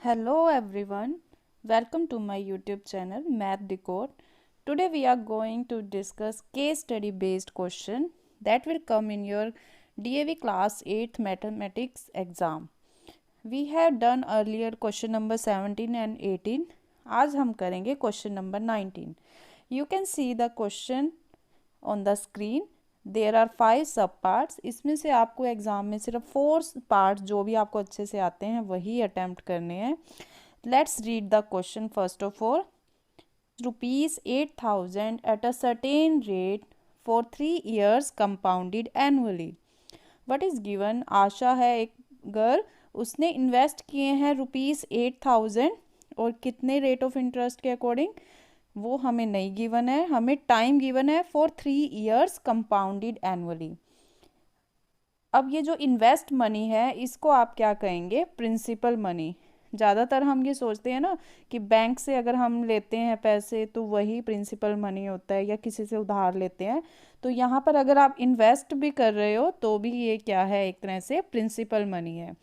Hello everyone, welcome to my YouTube channel Math Decode. Today we are going to discuss case study based question that will come in your DAV class 8th mathematics exam. We have done earlier question number 17 and 18. आज हम करेंगे question number 19. You can see the question on the screen. There are 5 sub parts. इसमें से आपको exam में सिर्फ 4 parts जो भी आपको अच्छे से आते हैं वही अटैम्प्ट करने हैं. Let's read the question first of all. ₹8,000 at a certain rate for 3 years compounded annually. What is given. Asha है एक गर्ल, उसने इन्वेस्ट किए हैं ₹8,000 और कितने रेट ऑफ इंटरेस्ट के अकॉर्डिंग वो हमें नहीं गिवन है. हमें टाइम गिवन है फॉर 3 years कंपाउंडेड एनुअली. अब ये जो इन्वेस्ट मनी है इसको आप क्या कहेंगे, प्रिंसिपल मनी. ज़्यादातर हम ये सोचते हैं ना कि बैंक से अगर हम लेते हैं पैसे तो वही प्रिंसिपल मनी होता है या किसी से उधार लेते हैं. तो यहाँ पर अगर आप इन्वेस्ट भी कर रहे हो तो भी ये क्या है, एक तरह से प्रिंसिपल मनी है.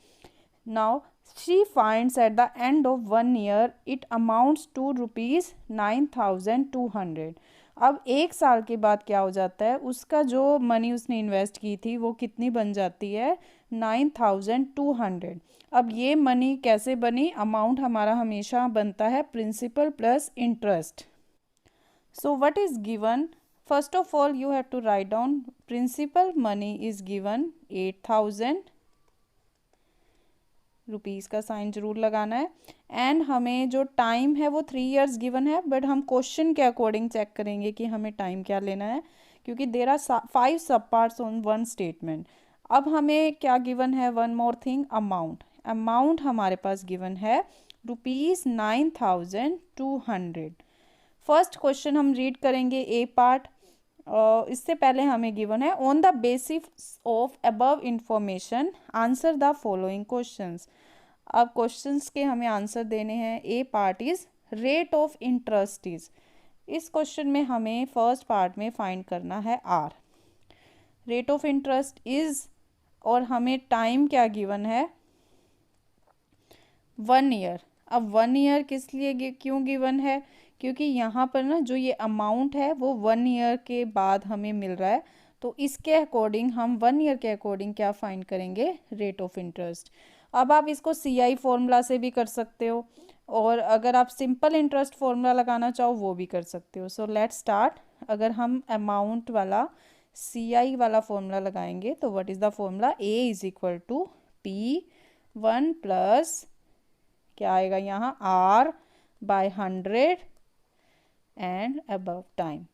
Now she finds at the end of 1 year it amounts to ₹9,200. अब एक साल के बाद क्या हो जाता है, उसका जो मनी उसने इन्वेस्ट की थी वो कितनी बन जाती है, 9,200. अब ये मनी कैसे बनी, अमाउंट हमारा हमेशा बनता है principal plus interest. So what is given, first of all you have to write down principal money is given 8,000 rupees का साइन जरूर लगाना है. एंड हमें जो टाइम है वो 3 years गिवन है, बट हम क्वेश्चन के अकॉर्डिंग चेक करेंगे कि हमें टाइम क्या लेना है, क्योंकि there are 5 sub parts on one statement. अब हमें क्या गिवन है, one more thing, amount. Amount हमारे पास गिवन है ₹9,200. फर्स्ट क्वेश्चन हम रीड करेंगे ए पार्ट. इससे पहले हमें गिवन है on the basis of above information answer the following questions. अब क्वेश्चंस के हमें आंसर देने हैं. A part is rate of interest is. इस क्वेश्चन में हमें फर्स्ट पार्ट में फाइंड करना है R. Rate of interest is और हमें टाइम क्या गिवन है, 1 year. अब 1 year किस लिए क्यों गिवन है, क्योंकि यहाँ पर ना जो ये अमाउंट है वो 1 year के बाद हमें मिल रहा है. तो इसके अकॉर्डिंग हम 1 year के अकॉर्डिंग क्या फाइंड करेंगे, रेट ऑफ इंटरेस्ट. अब आप इसको CI फॉर्मूला से भी कर सकते हो और अगर आप सिंपल इंटरेस्ट फॉर्मूला लगाना चाहो वो भी कर सकते हो. So let's start. अगर हम अमाउंट वाला CI वाला फॉर्मूला लगाएंगे तो what is the formula, A is equal to P1 plus क्या आएगा यहाँ, R/100 एंड अबव टाइम.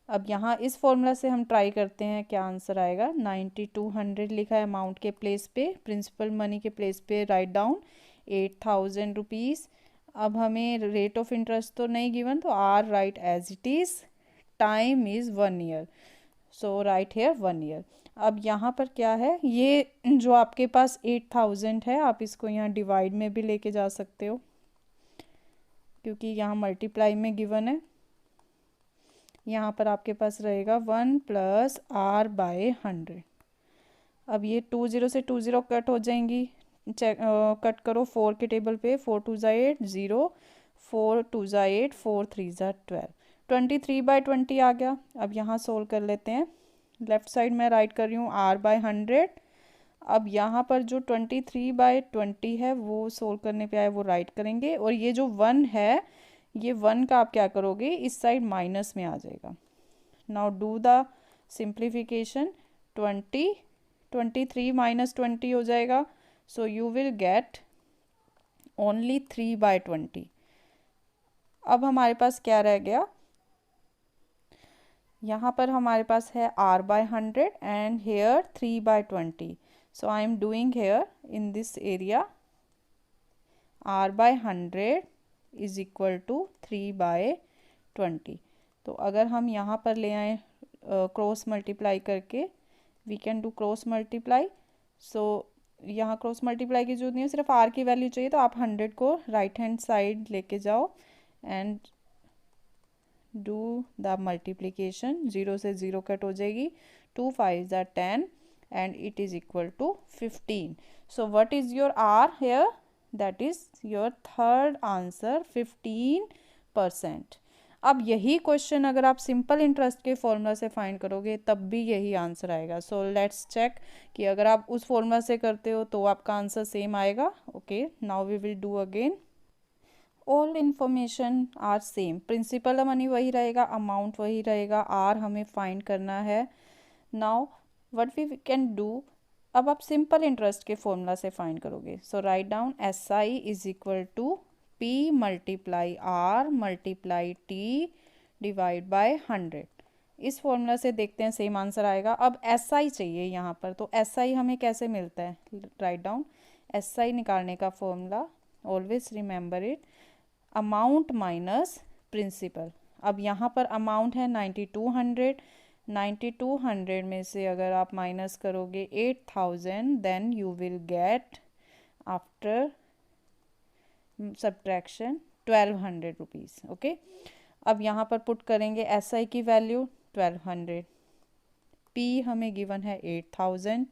अब यहाँ इस फॉर्मूला से हम ट्राई करते हैं क्या आंसर आएगा. 9,200 लिखा है अमाउंट के प्लेस पे, प्रिंसिपल मनी के प्लेस पे राइट डाउन 8,000 रुपीज़. अब हमें रेट ऑफ इंटरेस्ट तो नहीं गिवन तो R write as it is. Time is 1 year, so write here 1 year. अब यहाँ पर क्या है, ये जो आपके पास 8,000 है आप इसको यहाँ डिवाइड में भी लेके जा सकते हो क्योंकि यहाँ मल्टीप्लाई में गिवन है. यहाँ पर आपके पास रहेगा 1 प्लस R/100. अब ये 20 से 20 कट हो जाएंगी. कट करो 4 के टेबल पे. 4 2 ज़ा 8 0, 4 2 ज़ा 8, 4 3 ज़ा 12, 23/20 आ गया. अब यहाँ सोल्व कर लेते हैं. लेफ्ट साइड में राइट कर रही हूँ R/100. अब यहाँ पर जो 23/20 है वो सोल्व करने पे आए वो राइट करेंगे और ये जो 1 है ये 1 का आप क्या करोगे, इस साइड माइनस में आ जाएगा. Now do the simplification. 23 minus 20 हो जाएगा. So you will get only 3/20. अब हमारे पास क्या रह गया, यहाँ पर हमारे पास है R/100 and here 3/20. So I am doing here in this area R/100 is equal to 3/20. तो अगर हम यहाँ पर ले आए क्रॉस मल्टीप्लाई करके, we can do cross multiply. So यहाँ क्रॉस मल्टीप्लाई की जरूरत नहीं है, सिर्फ R की वैल्यू चाहिए तो आप 100 को राइट हैंड साइड लेके जाओ एंड डू द मल्टीप्लीकेशन. 0 से 0 कट हो जाएगी. 2 5 ज़ा 10 and it is equal to 15. So what is your R here, that is your third answer 15%। अब यही क्वेश्चन अगर आप सिंपल इंटरेस्ट के फॉर्मूला से फाइंड करोगे तब भी यही आंसर आएगा। सो लेट्स चेक कि अगर आप उस फॉर्मूला से करते हो तो आपका आंसर सेम आएगा। Okay, now we will do again. All information are same, principal money वही रहेगा, अमाउंट वही रहेगा, आर हमें फाइंड करना है। Now what we can do, अब आप सिंपल इंटरेस्ट के फॉर्मूला से फाइंड करोगे। So write down S I is equal to P multiply R multiply T divide by 100। इस फॉर्मूला से देखते हैं सेम आंसर आएगा। अब एस आई चाहिए यहाँ पर, तो एस आई हमें कैसे मिलता है, राइट डाउन एस आई निकालने का formula, always remember it, amount minus principal. अब यहाँ पर अमाउंट है 9200, 9200 में से अगर आप माइनस करोगे 8000 then you will get after subtraction 1200 rupees. Okay, अब यहाँ पर पुट करेंगे एस आई की वैल्यू 1200, पी हमें गिवन है 8000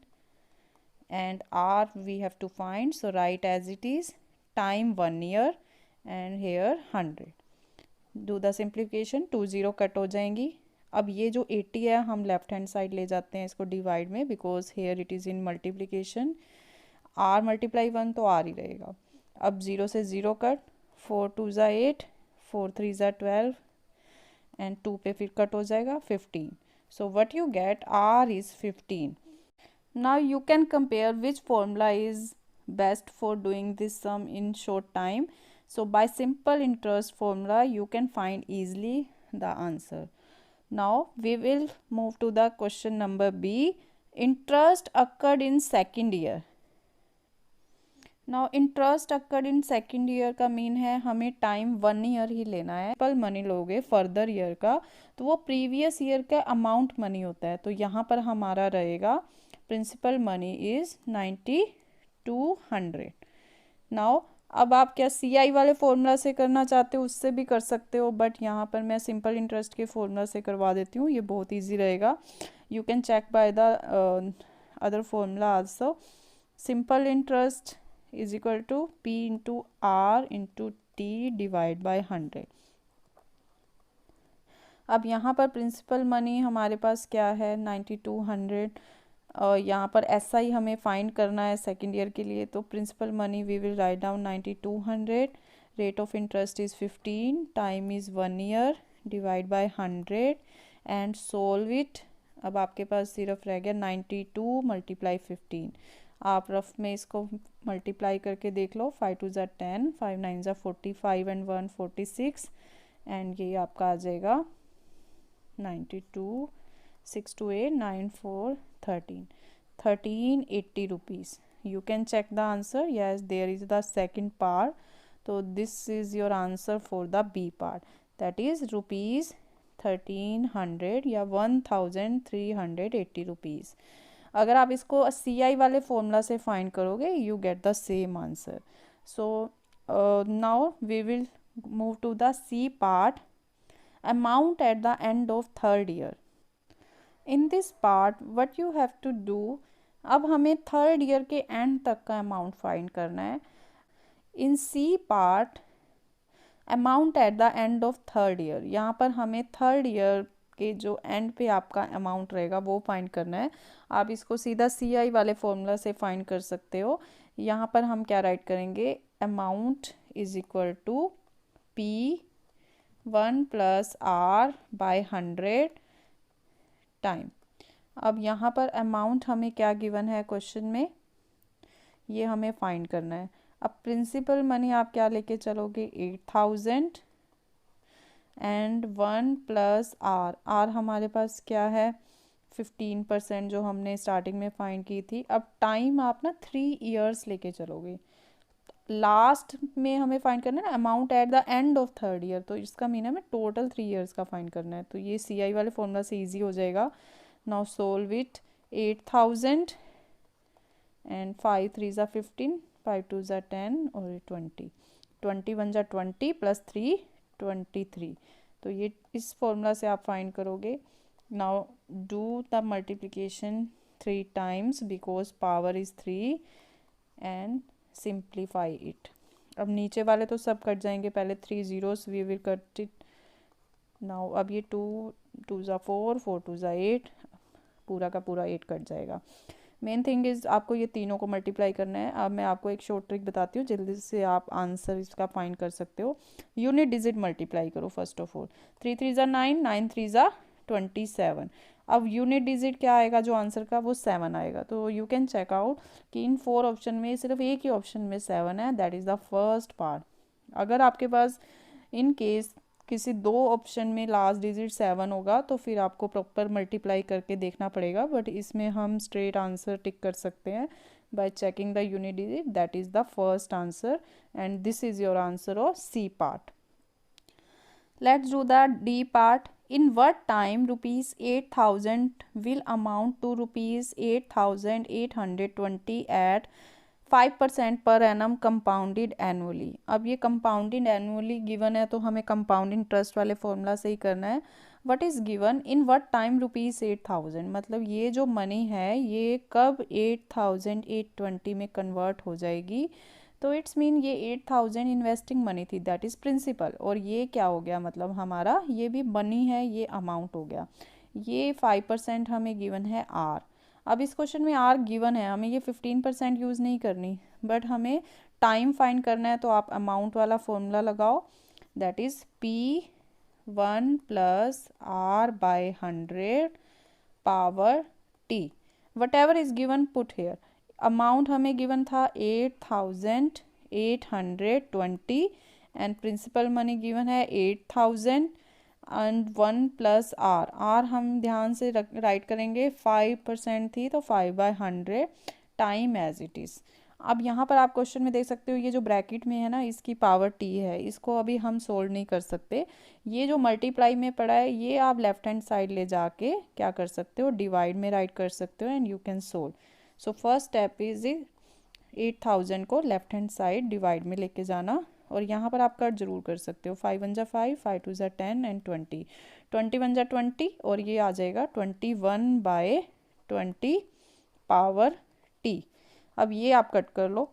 and R we have to find, so write as it is time 1 year and here 100। Do the simplification, 2 0 cut हो जाएंगी। अब ये जो 80 है हम लेफ्ट हैंड साइड ले जाते हैं इसको डिवाइड में, because here it is in multiplication, R multiply 1 तो आर ही रहेगा। अब 0 से 0 कट, 4 2 ज़ा 8, 4 3 ज़ा 12 एंड 2 पे फिर कट हो जाएगा 15। So what you get, R is 15। Now you can compare which formula is best for doing this sum in short time. So by simple interest formula you can find easily the answer. Now we will move to the question number B. Interest occurred in second year. Now interest occurred in second year का mean है हमें time 1 year ही लेना है। पर money लोगे further year का तो वो प्रीवियस ईयर का अमाउंट मनी होता है, तो यहाँ पर हमारा रहेगा प्रिंसिपल मनी इज़ 9200। नाउ अब आप क्या सी आई वाले फॉर्मूला से करना चाहते हो उससे भी कर सकते हो, बट यहाँ पर मैं सिंपल इंटरेस्ट के फॉर्मूला से करवा देती हूँ, ये बहुत इजी रहेगा। You can check by the other formula also. Simple interest is equal to P into R into T divide by 100। अब यहाँ पर प्रिंसिपल मनी हमारे पास क्या है 9200, यहाँ पर एस आई हमें फाइंड करना है सेकेंड ईयर के लिए, तो principal money we will write down 9200, rate of interest is 15, time is 1 year divide by 100 and solve it. अब आपके पास सिर्फ रह गया 92 मल्टीप्लाई 15। आप रफ में इसको मल्टीप्लाई करके देख लो, 5 2 ज़ा 10, 5 9 ज़ा 45 एंड 1 46 एंड ये आपका आ जाएगा 92 6 2 8 9 4 1380 rupees. You can check the answer. Yes, there is the second part. So this is your answer for the B part. That is rupees 1300 या 1380 rupees. अगर आप इसको सी आई वाले फॉर्मूला से फाइंड करोगे you get the same answer. So now we will move to the C part, amount at the end of third year. In this part what you have to do, अब हमें third year के and तक का amount find करना है। In C part amount at the end of third year, यहाँ पर हमें थर्ड ईयर के जो एंड पे आपका अमाउंट रहेगा वो फाइंड करना है। आप इसको सीधा सी आई वाले फॉर्मूला से फाइंड कर सकते हो। यहाँ पर हम क्या राइट करेंगे, amount is equal to P 1 plus R by 100 time. अब यहाँ पर अमाउंट हमें क्या गिवन है क्वेश्चन में, ये हमें फाइंड करना है। अब प्रिंसिपल मनी आप क्या लेके चलोगे 8000 एंड 1 प्लस आर, आर हमारे पास क्या है 15% जो हमने स्टार्टिंग में फाइंड की थी। अब टाइम आप ना 3 years लेके चलोगे, लास्ट में हमें फाइंड करना है ना amount at the end of third year, तो इसका मीन है हमें टोटल 3 years का फाइंड करना है, तो ये सी आई वाले फॉर्मूला से इजी हो जाएगा। नाउ सोल्व इट, 8000 एंड 5 3 ज़ा 15, 5 2 ज़ा 10 और 20, 21 ज़ा 20 प्लस 3 23, तो ये इस फॉर्मूला से आप फाइंड करोगे। Now do the multiplication 3 times because power is 3 and simplify it. अब नीचे वाले तो सब कट जाएंगे, पहले 3 zeros we will cut it now. अब ये 2 2 ज़ा 4 4 2 ज़ा 8, पूरा का पूरा 8 कट जाएगा। मेन थिंग इज़ आपको ये तीनों को मल्टीप्लाई करना है। अब मैं आपको एक शॉर्ट ट्रिक बताती हूँ, जल्दी से आप आंसर इसका फाइंड कर सकते हो। यूनिट डिजिट मल्टीप्लाई करो फर्स्ट ऑफ ऑल। 3 3 ज़ा 9, 9 3 ज़ा 27। अब यूनिट डिजिट क्या आएगा जो आंसर का, वो 7 आएगा। तो यू कैन चेक आउट कि इन 4 ऑप्शन में सिर्फ एक ही ऑप्शन में 7 है, that is the first part. अगर आपके पास इन केस किसी 2 ऑप्शन में लास्ट डिजिट 7 होगा तो फिर आपको प्रॉपर मल्टीप्लाई करके देखना पड़ेगा, बट इसमें हम स्ट्रेट आंसर टिक कर सकते हैं by checking the unit digit, that is the first answer and this is your answer of C part. Let's do the D part. In what time rupees 8,000 will amount to rupees 8,820 at 5% per annum compounded annually? अब ये compounded annually given है तो हमें compound interest वाले formula से ही करना है। What is given in what time rupees 8,000, मतलब ये जो मनी है ये कब 8,820 में कन्वर्ट हो जाएगी। तो इट्स मीन ये 8,000 इन्वेस्टिंग मनी थी, दैट इज़ प्रिंसिपल, और ये क्या हो गया, मतलब हमारा ये भी मनी है, ये अमाउंट हो गया। ये 5% हमें गिवन है आर। अब इस क्वेश्चन में आर गिवन है, हमें ये 15% यूज़ नहीं करनी, बट हमें टाइम फाइंड करना है। तो आप अमाउंट वाला फॉर्मूला लगाओ, that is P1 + R/100 power T, whatever is given put here. Amount हमें गिवन था 8,820 एंड प्रिंसिपल मनी गिवन है 8,000 एंड 1 + आर। आर हम ध्यान से राइट करेंगे, 5% थी तो 5/100 टाइम एज इट इज़। अब यहाँ पर आप क्वेश्चन में देख सकते हो ये जो ब्रैकेट में है ना, इसकी पावर टी है, इसको अभी हम सोल्व नहीं कर सकते। ये जो मल्टीप्लाई में पड़ा है ये आप लेफ्ट हैंड साइड ले जाके क्या कर सकते हो, डिवाइड में राइट कर सकते हो and you can solve. So first step is 8,000 को लेफ्ट हैंड साइड डिवाइड में लेके जाना, और यहाँ पर आप कट जरूर कर सकते हो। 5 1 ज़ा 5, 5 2 ज़ा 10 एंड 20, 21 ज़ा 20, और ये आ जाएगा 21/20 पावर टी। अब ये आप कट कर लो।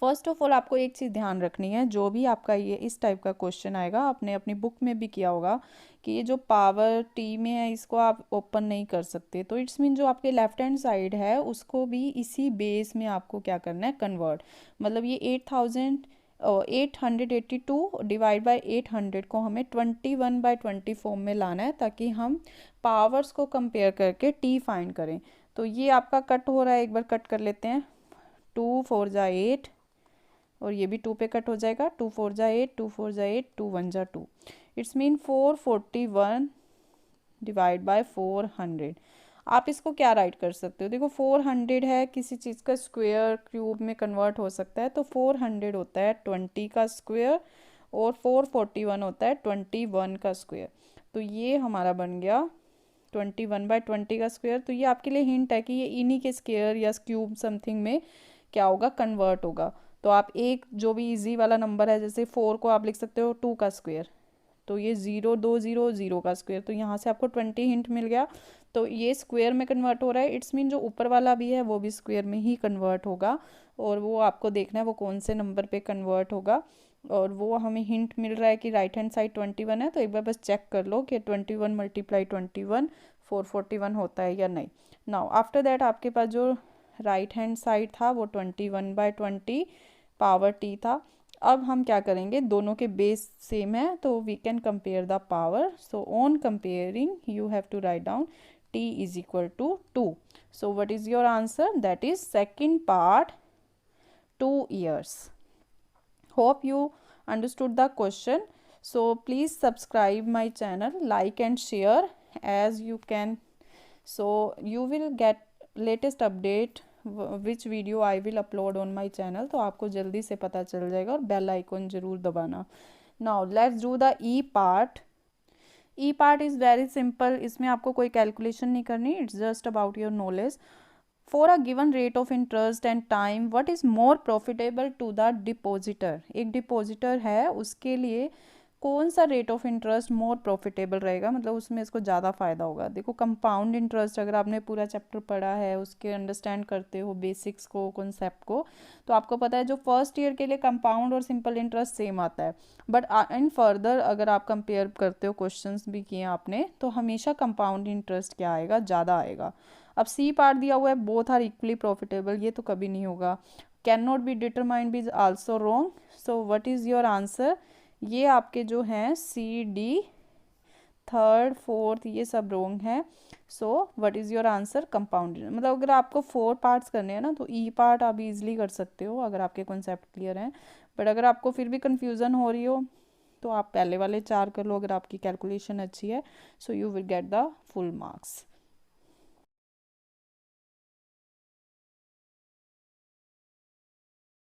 फर्स्ट ऑफ ऑल आपको एक चीज़ ध्यान रखनी है, जो भी आपका ये इस टाइप का क्वेश्चन आएगा, आपने अपनी बुक में भी किया होगा कि ये जो पावर टी में है इसको आप ओपन नहीं कर सकते। तो इट्स मीन जो आपके लेफ्ट हैंड साइड है उसको भी इसी बेस में आपको क्या करना है, कन्वर्ट। मतलब ये 8,882 डिवाइड बाई 800 को हमें 21/20 फॉर्म में लाना है, ताकि हम पावर्स को कंपेयर करके टी फाइंड करें। तो ये आपका कट हो रहा है, एक बार कट कर लेते हैं। 2 4 ज़ा 8, और ये भी 2 पे कट हो जाएगा। 2 4 ज़ा 8, 2 4 ज़ा 8, 2 1 ज़ा 2, इट्स मीन 441 डिवाइड बाय 400। आप इसको क्या राइट कर सकते हो, देखो 400 है, किसी चीज़ का स्क्वायर क्यूब में कन्वर्ट हो सकता है, तो 400 होता है 20 का स्क्वायर और 441 होता है 21 का स्क्वायर। तो ये हमारा बन गया 21/20 का स्क्वायर। तो ये आपके लिए हिंट है कि ये इन्हीं के स्क्वायर या क्यूब समथिंग में क्या होगा, कन्वर्ट होगा। तो आप एक जो भी इजी वाला नंबर है, जैसे 4 को आप लिख सकते हो 2 का स्क्वायर, तो ये 0 2 0 0 का स्क्वायर, तो यहाँ से आपको 20 हिंट मिल गया। तो ये स्क्वायर में कन्वर्ट हो रहा है, इट्स मीन जो ऊपर वाला भी है वो भी स्क्वायर में ही कन्वर्ट होगा, और वो आपको देखना है वो कौन से नंबर पे कन्वर्ट होगा। और वो हमें हिंट मिल रहा है कि राइट हैंड साइड 21 है, तो एक बार बस चेक कर लो कि 21 × 21 441 होता है या नहीं। नाउ आफ्टर दैट आपके पास जो राइट हैंड साइड था वो 21/20 पावर टी था। अब हम क्या करेंगे, दोनों के बेस सेम है तो we can compare the power. So on comparing you have to write down t is equal to 2. So what is your answer? That is second part, 2 years. Hope you understood the question. So please subscribe my channel, like and share as you can. So you will get latest update which video I will upload on my channel. तो आपको जल्दी से पता चल जाएगा, और bell icon ज़रूर दबाना। Now let's do the E part. E part is very simple, इसमें आपको कोई कैलकुलेशन नहीं करनी, it's just about your knowledge. For a given rate of interest and time what is more profitable to the depositor. एक depositor है, उसके लिए कौन सा rate of interest more profitable रहेगा, मतलब उसमें इसको ज़्यादा फ़ायदा होगा। देखो कंपाउंड इंटरेस्ट अगर आपने पूरा चैप्टर पढ़ा है, उसके अंडरस्टैंड करते हो बेसिक्स को, कॉन्सेप्ट को, तो आपको पता है जो फर्स्ट ईयर के लिए कंपाउंड और सिंपल इंटरेस्ट सेम आता है, बट इन फर्दर अगर आप कंपेयर करते हो, क्वेश्चंस भी किए आपने, तो हमेशा कंपाउंड इंटरेस्ट क्या आएगा, ज़्यादा आएगा। अब सी पार्ट दिया हुआ है बोथ आर इक्वली प्रॉफिटेबल, ये तो कभी नहीं होगा। Can not be determined is also wrong, so what is your answer? ये आपके जो हैं सी डी थर्ड फोर्थ ये सब रोंग है। सो what is your answer? Compound. मतलब अगर आपको 4 पार्ट्स करने हैं ना, तो ई पार्ट आप इजीली कर सकते हो अगर आपके कॉन्सेप्ट क्लियर हैं, बट अगर आपको फिर भी कन्फ्यूज़न हो रही हो तो आप पहले वाले 4 कर लो अगर आपकी कैलकुलेशन अच्छी है, so you will get the full marks.